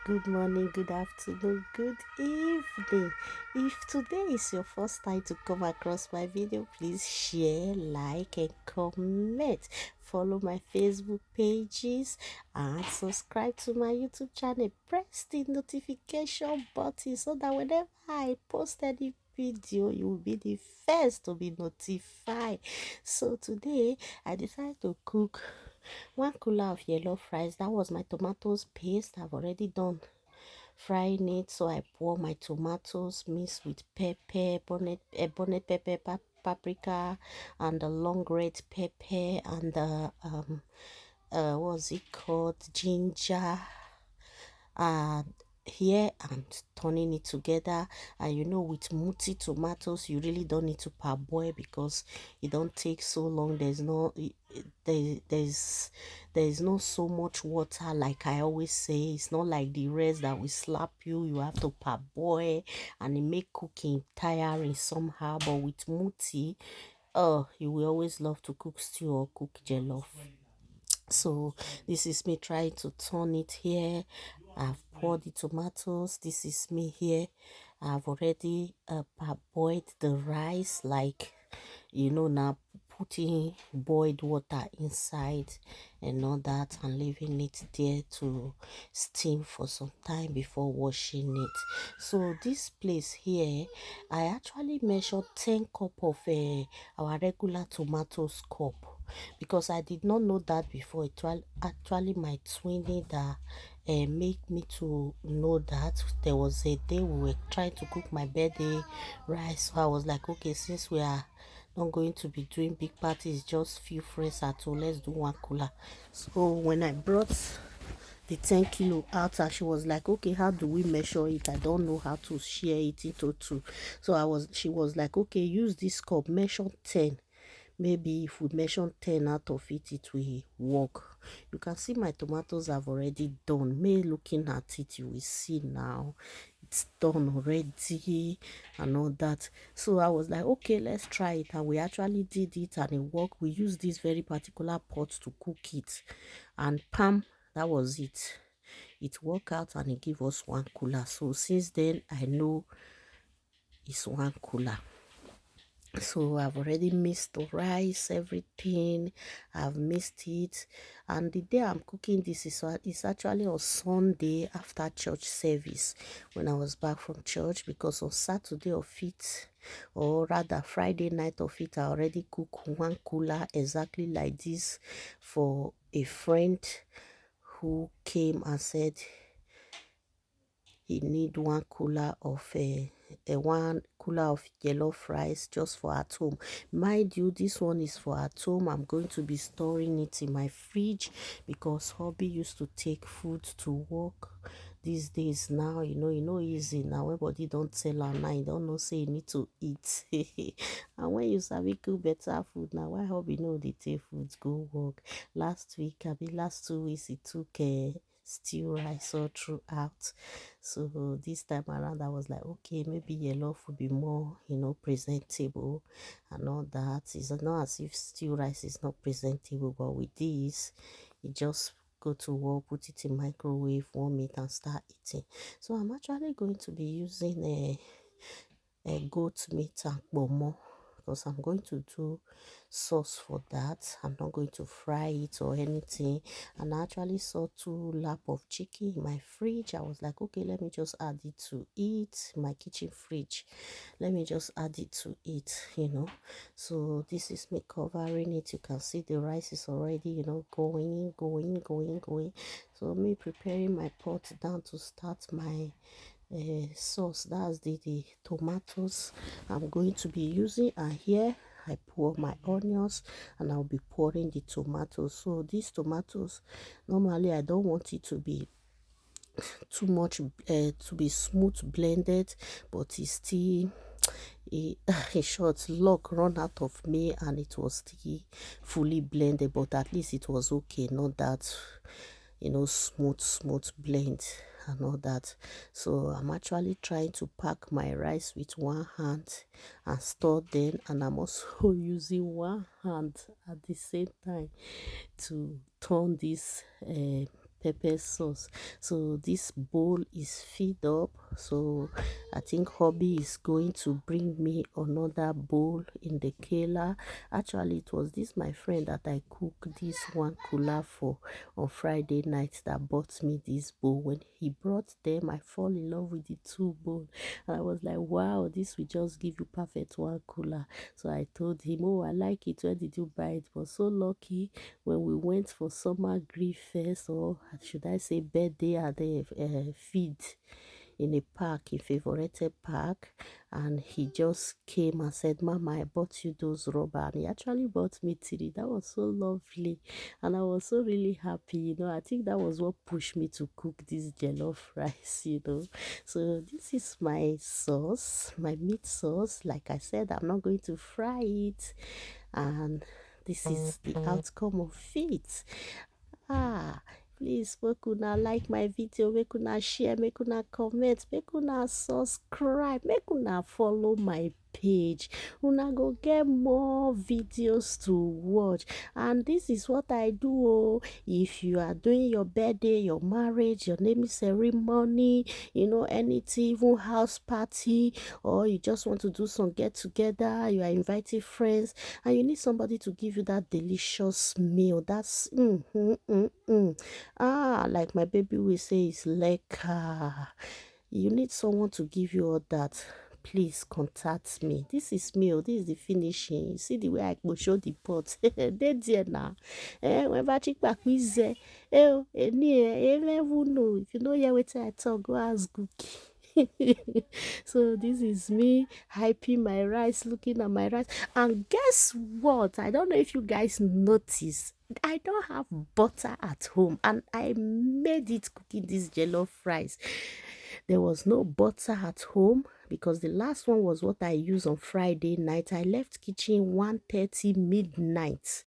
good morning, good afternoon, good evening. If today is your first time to come across my video, please share, like, and comment. Follow my Facebook pages and subscribe to my YouTube channel. Press the notification button so that whenever I post any video, you will be the first to be notified. So today I decided to cook 1 cooler of yellow fries. That was my tomatoes paste. I've already done frying it, so I pour my tomatoes mixed with pepper, bonnet pepper, paprika, and the long red pepper, and the what's it called, ginger, and here I'm turning it together. And with multi tomatoes, you really don't need to parboil because it don't take so long. There's no there's not so much water, like I always say. It's not like the rest that will slap you have to parboil, and it make cooking tiring somehow. But with multi, you will always love to cook stew or cook jollof. So this is me trying to turn it here. I've poured the tomatoes. This is me here. I've already parboiled the rice, like now, putting boiled water inside and all that, and leaving it there to steam for some time before washing it. So this place here, I actually measured 10 cup of our regular tomatoes cup, because I did not know that before. It actually my twinning that make me to know that. There was a day we were trying to cook my birthday rice, so I was like, okay, since we are not going to be doing big parties, just few friends at all, let's do 1 cooler. So when I brought the 10 kilo out, and she was like, okay, how do we measure it? I don't know how to share it into two. So she was like, okay, use this cup, measure 10. Maybe if we measure 10 out of it, it will work. You can see my tomatoes have already done. Me looking at it, you will see now it's done already and all that. So I was like, okay, let's try it. And we actually did it, and it worked. We used this very particular pot to cook it, and pam, that was it. It worked out, and it gave us 1 cooler. So since then, I know it's 1 cooler. So I've already mixed the rice, everything. I've mixed it, and the day I'm cooking this is actually on Sunday after church service, when I was back from church, because on Saturday of it, or rather Friday night of it, I already cooked 1 cooler exactly like this for a friend who came and said he need 1 cooler of a 1 cooler of yellow fries just for at home. Mind you, this one is for at home. I'm going to be storing it in my fridge, because hubby used to take food to work. These days now, easy now. Everybody don't tell her now. You don't know, say you need to eat. And when you sabi cook better food now, why hubby know they take food go work? Last 2 weeks, he took stew rice all throughout. So this time around, I was like, okay, maybe yellow would be more, presentable and all that. It's not as if stew rice is not presentable, but with this, you just go to work, put it in microwave, warm it, and start eating. So I'm actually going to be using a goat meat and bomo, because I'm going to do sauce for that. I'm not going to fry it or anything. And I actually saw 2 lap of chicken in my fridge. I was like, okay, let me just add it to it. My kitchen fridge, let me just add it to it. So this is me covering it. You can see the rice is already, going. So me preparing my pot down to start my sauce. That's the tomatoes I'm going to be using. And here I pour my onions, and I'll be pouring the tomatoes. So these tomatoes, normally I don't want it to be too much to be smooth blended, but it's still a short luck run out of me, and it was still fully blended, but at least it was okay, not that smooth blend and all that. So I'm actually trying to pack my rice with one hand and store them, and I'm also using one hand at the same time to turn this pepper sauce. So this bowl is filled up. So I think hubby is going to bring me another bowl in the kela. Actually, it was this my friend that I cooked this one kula for on Friday night that bought me this bowl. When he brought them, I fall in love with the two bowl. And I was like, wow, this will just give you perfect one kula. So I told him, oh, I like it. Where did you buy it? Was so lucky when we went for summer grief fest, or should I say birthday at the feed in a park, in Favorite Park, and he just came and said, Mama, I bought you those rubber. And he actually bought me three. That was so lovely. And I was so really happy, I think that was what pushed me to cook this jollof rice. So this is my sauce, my meat sauce. Like I said, I'm not going to fry it. And this is the outcome of it. Please make una like my video, make una share, make una comment, make una subscribe, make una follow my page. Una go get more videos to watch. And this is what I do. If you are doing your birthday, your marriage, your naming ceremony, anything, even house party, or you just want to do some get together, you are inviting friends, and you need somebody to give you that delicious meal. That's like my baby will say, is leka. You need someone to give you all that. Please contact me. This is me. This is the finishing. You see the way I go show the pot. They there now. When back back we say, never know. If you know your way I talk, go ask Gookie. So this is me hyping my rice, looking at my rice. And guess what? I don't know if you guys notice. I don't have butter at home, and I made it cooking this jollof rice. There was no butter at home because the last one was what I used on Friday night. I left kitchen 1:30 midnight